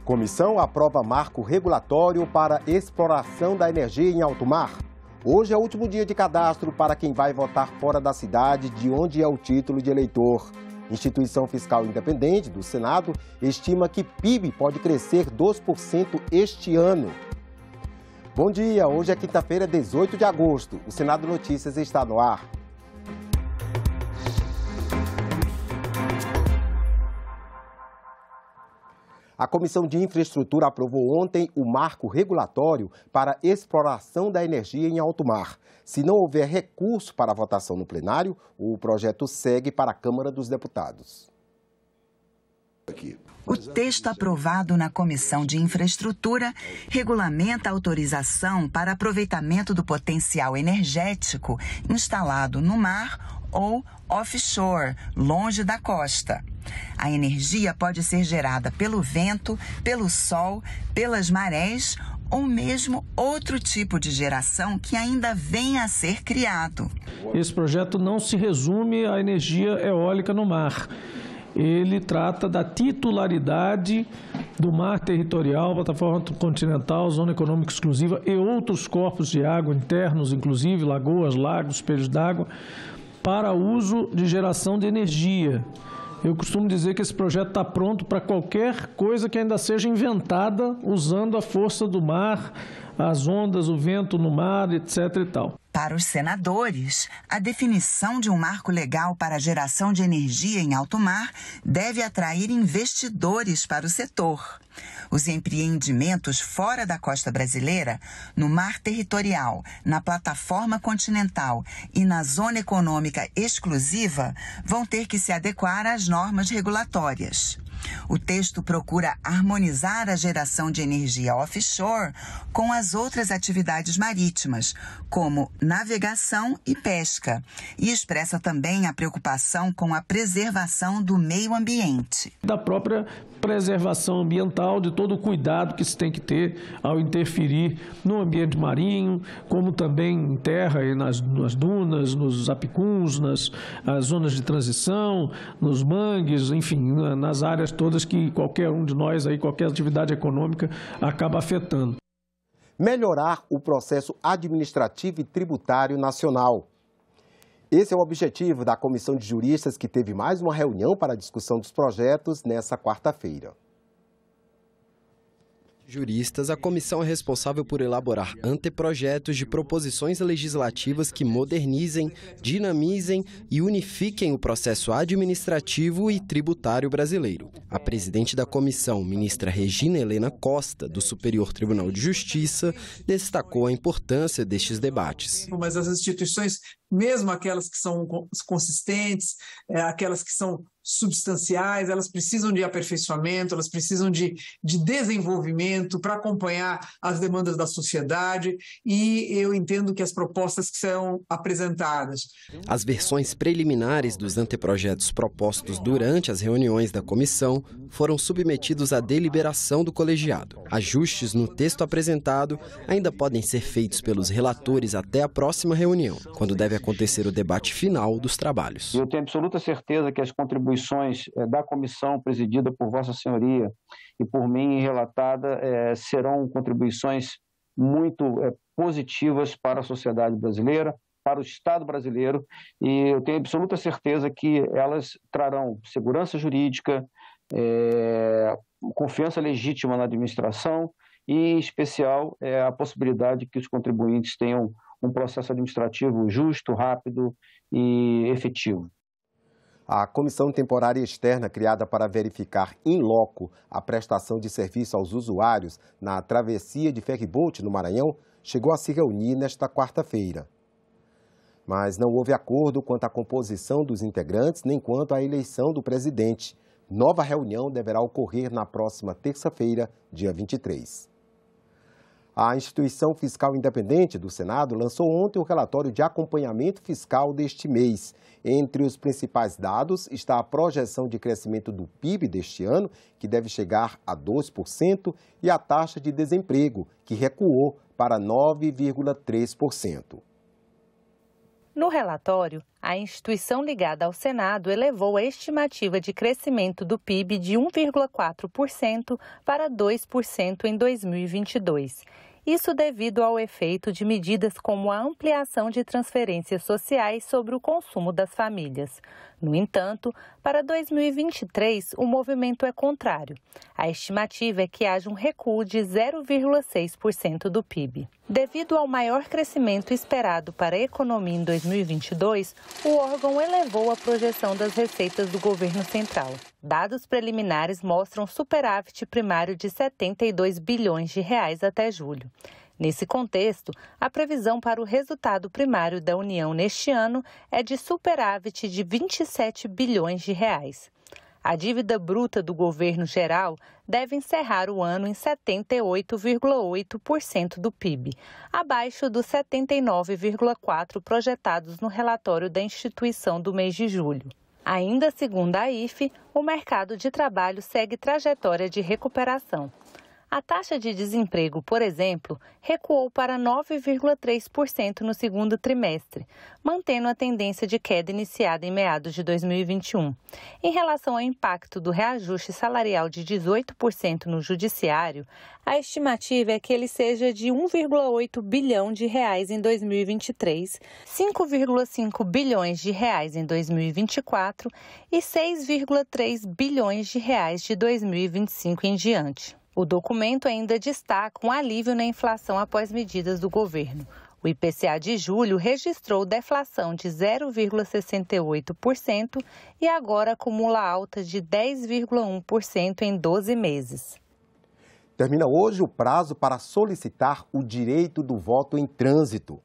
Comissão aprova marco regulatório para exploração da energia em alto mar. Hoje é o último dia de cadastro para quem vai votar fora da cidade de onde é o título de eleitor. Instituição Fiscal Independente do Senado estima que PIB pode crescer 2% este ano. Bom dia, hoje é quinta-feira, 18 de agosto. O Senado Notícias está no ar. A Comissão de Infraestrutura aprovou ontem o marco regulatório para exploração da energia em alto mar. Se não houver recurso para a votação no plenário, o projeto segue para a Câmara dos Deputados. O texto aprovado na Comissão de Infraestrutura regulamenta a autorização para aproveitamento do potencial energético instalado no mar ou offshore, longe da costa. A energia pode ser gerada pelo vento, pelo sol, pelas marés ou mesmo outro tipo de geração que ainda venha a ser criado. Esse projeto não se resume à energia eólica no mar. Ele trata da titularidade do mar territorial, plataforma continental, zona econômica exclusiva e outros corpos de água internos, inclusive lagoas, lagos, espelhos d'água, para uso de geração de energia. Eu costumo dizer que esse projeto está pronto para qualquer coisa que ainda seja inventada usando a força do mar, as ondas, o vento no mar, etc. e tal. Para os senadores, a definição de um marco legal para a geração de energia em alto mar deve atrair investidores para o setor. Os empreendimentos fora da costa brasileira, no mar territorial, na plataforma continental e na zona econômica exclusiva, vão ter que se adequar às normas regulatórias. O texto procura harmonizar a geração de energia offshore com as outras atividades marítimas, como navegação e pesca, e expressa também a preocupação com a preservação do meio ambiente. Da própria preservação ambiental, de todo o cuidado que se tem que ter ao interferir no ambiente marinho, como também em terra e nas dunas, nos apicuns, nas zonas de transição, nos mangues, enfim, nas áreas todas que qualquer um de nós, aí, qualquer atividade econômica, acaba afetando. Melhorar o processo administrativo e tributário nacional. Esse é o objetivo da Comissão de Juristas, que teve mais uma reunião para a discussão dos projetos nesta quarta-feira. Juristas, a comissão é responsável por elaborar anteprojetos de proposições legislativas que modernizem, dinamizem e unifiquem o processo administrativo e tributário brasileiro. A presidente da comissão, ministra Regina Helena Costa, do Superior Tribunal de Justiça, destacou a importância destes debates. Mas as instituições, mesmo aquelas que são consistentes, aquelas que são substanciais, elas precisam de aperfeiçoamento, elas precisam de desenvolvimento para acompanhar as demandas da sociedade, e eu entendo que as propostas que serão apresentadas. As versões preliminares dos anteprojetos propostos durante as reuniões da comissão foram submetidos à deliberação do colegiado. Ajustes no texto apresentado ainda podem ser feitos pelos relatores até a próxima reunião, quando deve acontecer o debate final dos trabalhos. Eu tenho absoluta certeza que as contribuições da comissão presidida por Vossa Senhoria e por mim relatada serão contribuições muito positivas para a sociedade brasileira, para o Estado brasileiro, e eu tenho absoluta certeza que elas trarão segurança jurídica, confiança legítima na administração e, em especial, a possibilidade que os contribuintes tenham um processo administrativo justo, rápido e efetivo. A Comissão Temporária Externa, criada para verificar in loco a prestação de serviço aos usuários na travessia de ferry-boat no Maranhão, chegou a se reunir nesta quarta-feira. Mas não houve acordo quanto à composição dos integrantes, nem quanto à eleição do presidente. Nova reunião deverá ocorrer na próxima terça-feira, dia 23. A Instituição Fiscal Independente do Senado lançou ontem o relatório de acompanhamento fiscal deste mês. Entre os principais dados está a projeção de crescimento do PIB deste ano, que deve chegar a 2%, e a taxa de desemprego, que recuou para 9,3%. No relatório, a instituição ligada ao Senado elevou a estimativa de crescimento do PIB de 1,4% para 2% em 2022. Isso devido ao efeito de medidas como a ampliação de transferências sociais sobre o consumo das famílias. No entanto, para 2023, o movimento é contrário. A estimativa é que haja um recuo de 0,6% do PIB. Devido ao maior crescimento esperado para a economia em 2022, o órgão elevou a projeção das receitas do governo central. Dados preliminares mostram superávit primário de 72 bilhões de reais até julho. Nesse contexto, a previsão para o resultado primário da União neste ano é de superávit de 27 bilhões de reais. A dívida bruta do governo geral deve encerrar o ano em 78,8% do PIB, abaixo dos 79,4% projetados no relatório da instituição do mês de julho. Ainda segundo a IFE, o mercado de trabalho segue trajetória de recuperação. A taxa de desemprego, por exemplo, recuou para 9,3% no segundo trimestre, mantendo a tendência de queda iniciada em meados de 2021. Em relação ao impacto do reajuste salarial de 18% no judiciário, a estimativa é que ele seja de 1,8 bilhão de reais em 2023, 5,5 bilhões de reais em 2024 e 6,3 bilhões de reais de 2025 em diante. O documento ainda destaca um alívio na inflação após medidas do governo. O IPCA de julho registrou deflação de 0,68% e agora acumula alta de 10,1% em 12 meses. Termina hoje o prazo para solicitar o direito do voto em trânsito.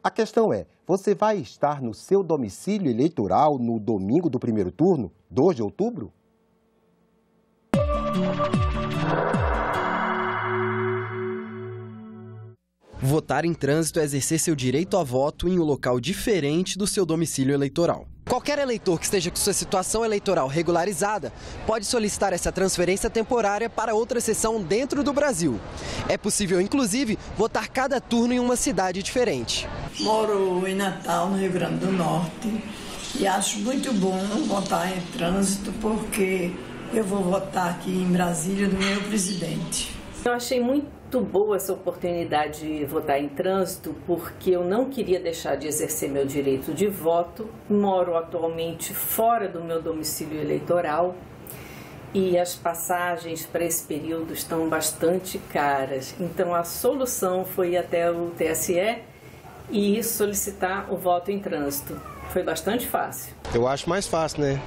A questão é, você vai estar no seu domicílio eleitoral no domingo do primeiro turno, 2 de outubro? Votar em trânsito é exercer seu direito a voto em um local diferente do seu domicílio eleitoral. Qualquer eleitor que esteja com sua situação eleitoral regularizada pode solicitar essa transferência temporária para outra sessão dentro do Brasil. É possível, inclusive, votar cada turno em uma cidade diferente. Moro em Natal, no Rio Grande do Norte, e acho muito bom votar em trânsito porque eu vou votar aqui em Brasília no meu presidente. Eu achei muito boa essa oportunidade de votar em trânsito porque eu não queria deixar de exercer meu direito de voto. Moro atualmente fora do meu domicílio eleitoral e as passagens para esse período estão bastante caras. Então a solução foi ir até o TSE e solicitar o voto em trânsito. Foi bastante fácil. Eu acho mais fácil, né?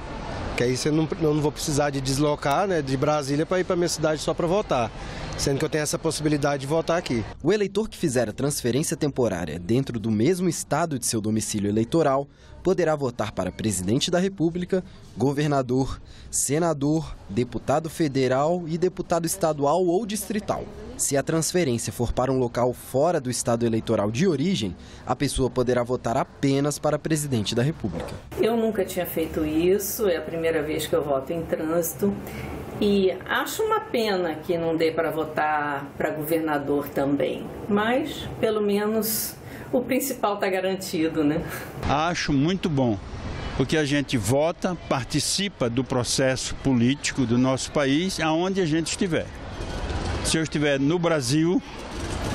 Que aí eu não vou precisar de deslocar, né, de Brasília para ir para minha cidade só para votar, sendo que eu tenho essa possibilidade de votar aqui. O eleitor que fizer a transferência temporária dentro do mesmo estado de seu domicílio eleitoral poderá votar para presidente da República, governador, senador, deputado federal e deputado estadual ou distrital. Se a transferência for para um local fora do estado eleitoral de origem, a pessoa poderá votar apenas para presidente da República. Eu nunca tinha feito isso, é a primeira vez que eu voto em trânsito. E acho uma pena que não dê para votar para governador também, mas pelo menos o principal está garantido, né? Acho muito bom, porque a gente vota, participa do processo político do nosso país, aonde a gente estiver. Se eu estiver no Brasil,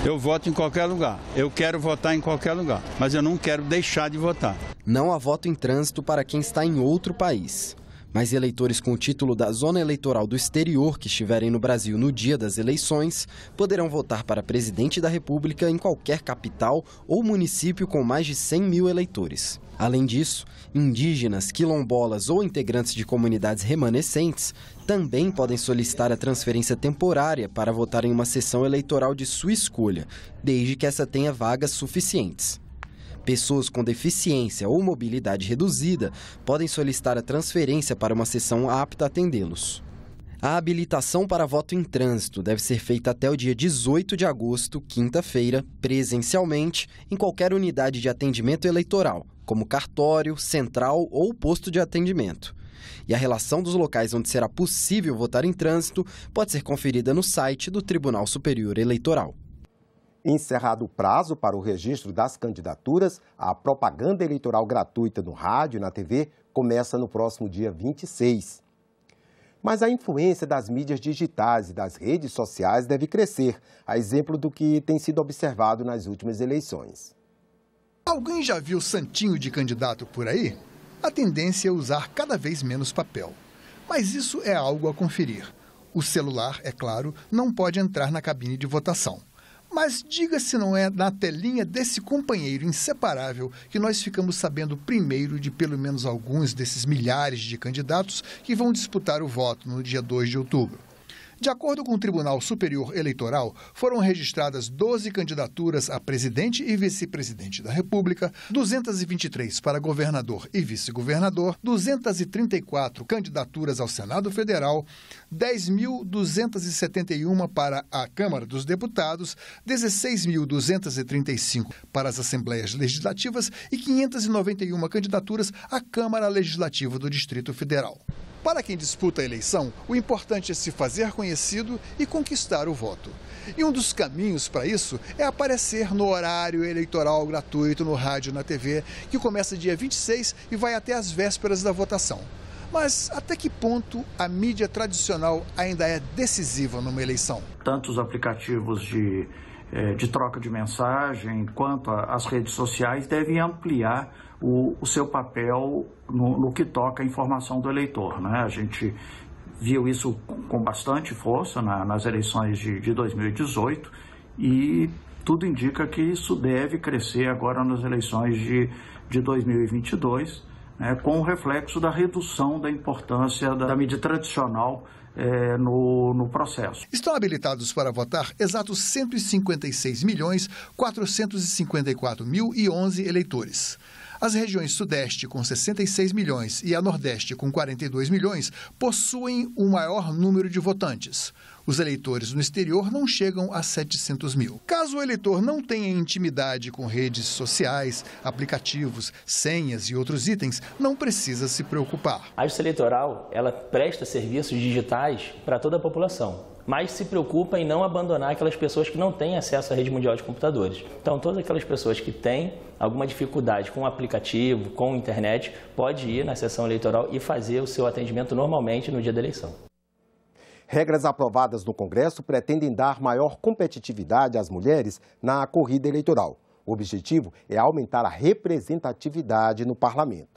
eu voto em qualquer lugar. Eu quero votar em qualquer lugar, mas eu não quero deixar de votar. Não há voto em trânsito para quem está em outro país. Mas eleitores com o título da zona eleitoral do exterior que estiverem no Brasil no dia das eleições poderão votar para presidente da República em qualquer capital ou município com mais de 100 mil eleitores. Além disso, indígenas, quilombolas ou integrantes de comunidades remanescentes também podem solicitar a transferência temporária para votar em uma sessão eleitoral de sua escolha, desde que essa tenha vagas suficientes. Pessoas com deficiência ou mobilidade reduzida podem solicitar a transferência para uma sessão apta a atendê-los. A habilitação para voto em trânsito deve ser feita até o dia 18 de agosto, quinta-feira, presencialmente, em qualquer unidade de atendimento eleitoral, como cartório, central ou posto de atendimento. E a relação dos locais onde será possível votar em trânsito pode ser conferida no site do Tribunal Superior Eleitoral. Encerrado o prazo para o registro das candidaturas, a propaganda eleitoral gratuita no rádio e na TV começa no próximo dia 26. Mas a influência das mídias digitais e das redes sociais deve crescer, a exemplo do que tem sido observado nas últimas eleições. Alguém já viu santinho de candidato por aí? A tendência é usar cada vez menos papel. Mas isso é algo a conferir. O celular, é claro, não pode entrar na cabine de votação. Mas diga se não é na telinha desse companheiro inseparável que nós ficamos sabendo primeiro de pelo menos alguns desses milhares de candidatos que vão disputar o voto no dia 2 de outubro. De acordo com o Tribunal Superior Eleitoral, foram registradas 12 candidaturas a presidente e vice-presidente da República, 223 para governador e vice-governador, 234 candidaturas ao Senado Federal, 10.271 para a Câmara dos Deputados, 16.235 para as Assembleias Legislativas e 591 candidaturas à Câmara Legislativa do Distrito Federal. Para quem disputa a eleição, o importante é se fazer conhecido e conquistar o voto. E um dos caminhos para isso é aparecer no horário eleitoral gratuito no rádio e na TV, que começa dia 26 e vai até as vésperas da votação. Mas até que ponto a mídia tradicional ainda é decisiva numa eleição? Tanto os aplicativos de troca de mensagem quanto as redes sociais devem ampliar o seu papel no que toca a informação do eleitor, né? A gente viu isso com bastante força nas eleições de 2018 e tudo indica que isso deve crescer agora nas eleições de 2022, né, com o reflexo da redução da importância da mídia tradicional no processo. Estão habilitados para votar exatos 156.454.011 eleitores. As regiões Sudeste, com 66 milhões, e a Nordeste, com 42 milhões, possuem o maior número de votantes. Os eleitores no exterior não chegam a 700 mil. Caso o eleitor não tenha intimidade com redes sociais, aplicativos, senhas e outros itens, não precisa se preocupar. A Justiça Eleitoral, ela presta serviços digitais para toda a população, mas se preocupa em não abandonar aquelas pessoas que não têm acesso à rede mundial de computadores. Então, todas aquelas pessoas que têm alguma dificuldade com o aplicativo, com a internet, pode ir na sessão eleitoral e fazer o seu atendimento normalmente no dia da eleição. Regras aprovadas no Congresso pretendem dar maior competitividade às mulheres na corrida eleitoral. O objetivo é aumentar a representatividade no parlamento.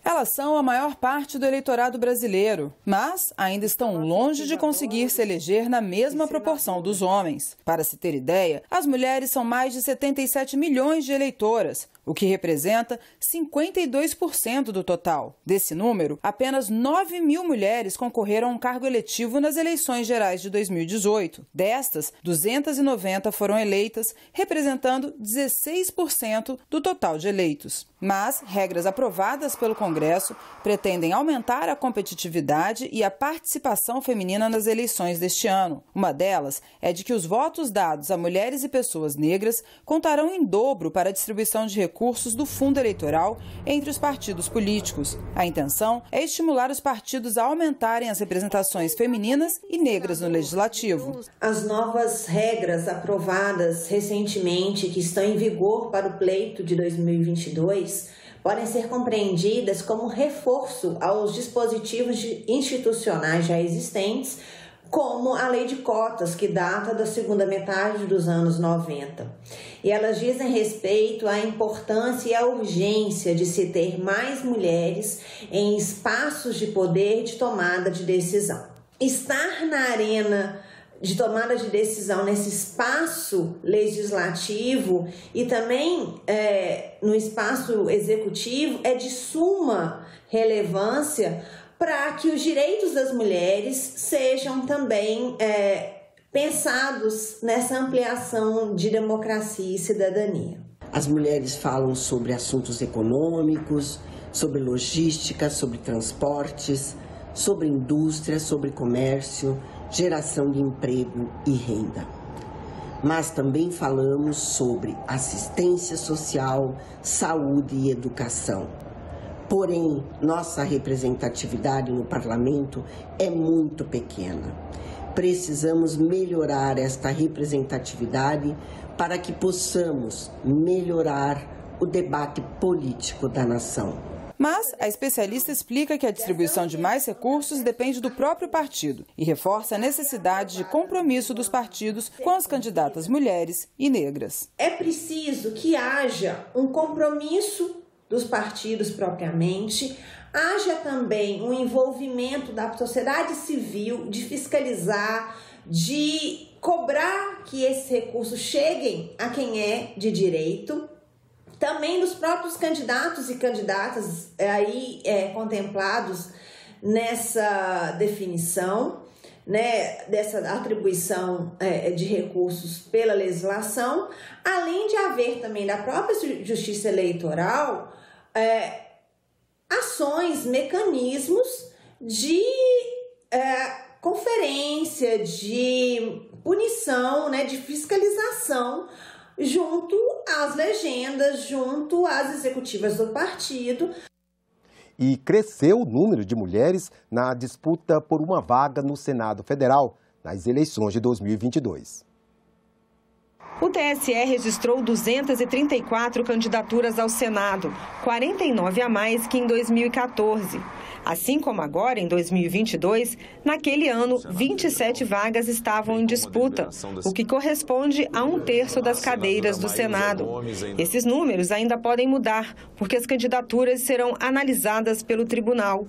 Elas são a maior parte do eleitorado brasileiro, mas ainda estão longe de conseguir se eleger na mesma proporção dos homens. Para se ter ideia, as mulheres são mais de 77 milhões de eleitoras, o que representa 52% do total. Desse número, apenas 9 mil mulheres concorreram a um cargo eletivo nas eleições gerais de 2018. Destas, 290 foram eleitas, representando 16% do total de eleitos. Mas regras aprovadas pelo Congresso pretendem aumentar a competitividade e a participação feminina nas eleições deste ano. Uma delas é de que os votos dados a mulheres e pessoas negras contarão em dobro para a distribuição de recursos do fundo eleitoral entre os partidos políticos. A intenção é estimular os partidos a aumentarem as representações femininas e negras no legislativo. As novas regras aprovadas recentemente, que estão em vigor para o pleito de 2022, podem ser compreendidas como reforço aos dispositivos institucionais já existentes, como a lei de cotas, que data da segunda metade dos anos 90. E elas dizem respeito à importância e à urgência de se ter mais mulheres em espaços de poder de tomada de decisão. Estar na arena de tomada de decisão nesse espaço legislativo e também no espaço executivo é de suma relevância para que os direitos das mulheres sejam também pensados nessa ampliação de democracia e cidadania. As mulheres falam sobre assuntos econômicos, sobre logística, sobre transportes, sobre indústria, sobre comércio, geração de emprego e renda. Mas também falamos sobre assistência social, saúde e educação. Porém, nossa representatividade no parlamento é muito pequena. precisamos melhorar esta representatividade para que possamos melhorar o debate político da nação. Mas a especialista explica que a distribuição de mais recursos depende do próprio partido e reforça a necessidade de compromisso dos partidos com as candidatas mulheres e negras. É preciso que haja um compromisso dos partidos propriamente, haja também um envolvimento da sociedade civil de fiscalizar, de cobrar que esses recursos cheguem a quem é de direito. Também dos próprios candidatos e candidatas aí contemplados nessa definição, né, dessa atribuição de recursos pela legislação, além de haver também da própria Justiça Eleitoral ações, mecanismos de conferência, de punição, né, de fiscalização junto às legendas, junto às executivas do partido. E cresceu o número de mulheres na disputa por uma vaga no Senado Federal nas eleições de 2022. O TSE registrou 234 candidaturas ao Senado, 49 a mais que em 2014. Assim como agora, em 2022, naquele ano, 27 vagas estavam em disputa, o que corresponde a 1/3 das cadeiras do Senado. Esses números ainda podem mudar, porque as candidaturas serão analisadas pelo tribunal.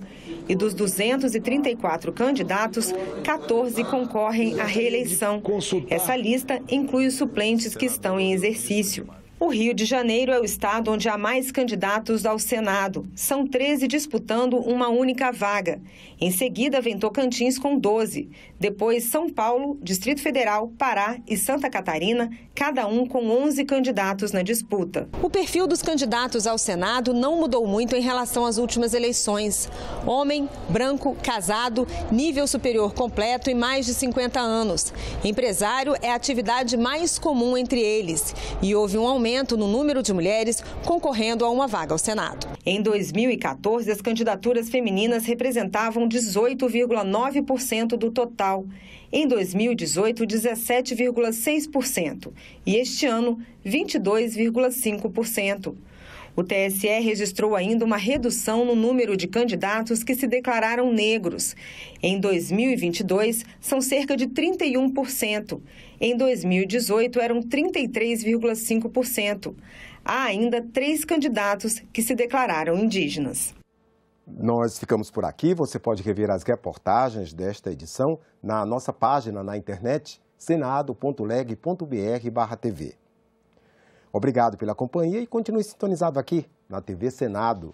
E dos 234 candidatos, 14 concorrem à reeleição. Essa lista inclui os suplentes que estão em exercício. O Rio de Janeiro é o estado onde há mais candidatos ao Senado. São 13 disputando uma única vaga. Em seguida, vem Tocantins com 12. Depois, São Paulo, Distrito Federal, Pará e Santa Catarina, cada um com 11 candidatos na disputa. O perfil dos candidatos ao Senado não mudou muito em relação às últimas eleições. Homem, branco, casado, nível superior completo e mais de 50 anos. Empresário é a atividade mais comum entre eles. E houve um aumento no número de mulheres concorrendo a uma vaga ao Senado. Em 2014, as candidaturas femininas representavam 18,9% do total. Em 2018, 17,6%. E este ano, 22,5%. O TSE registrou ainda uma redução no número de candidatos que se declararam negros. Em 2022, são cerca de 31%. Em 2018, eram 33,5%. Há ainda 3 candidatos que se declararam indígenas. Nós ficamos por aqui. Você pode rever as reportagens desta edição na nossa página na internet, senado.leg.br/TV. Obrigado pela companhia e continue sintonizado aqui na TV Senado.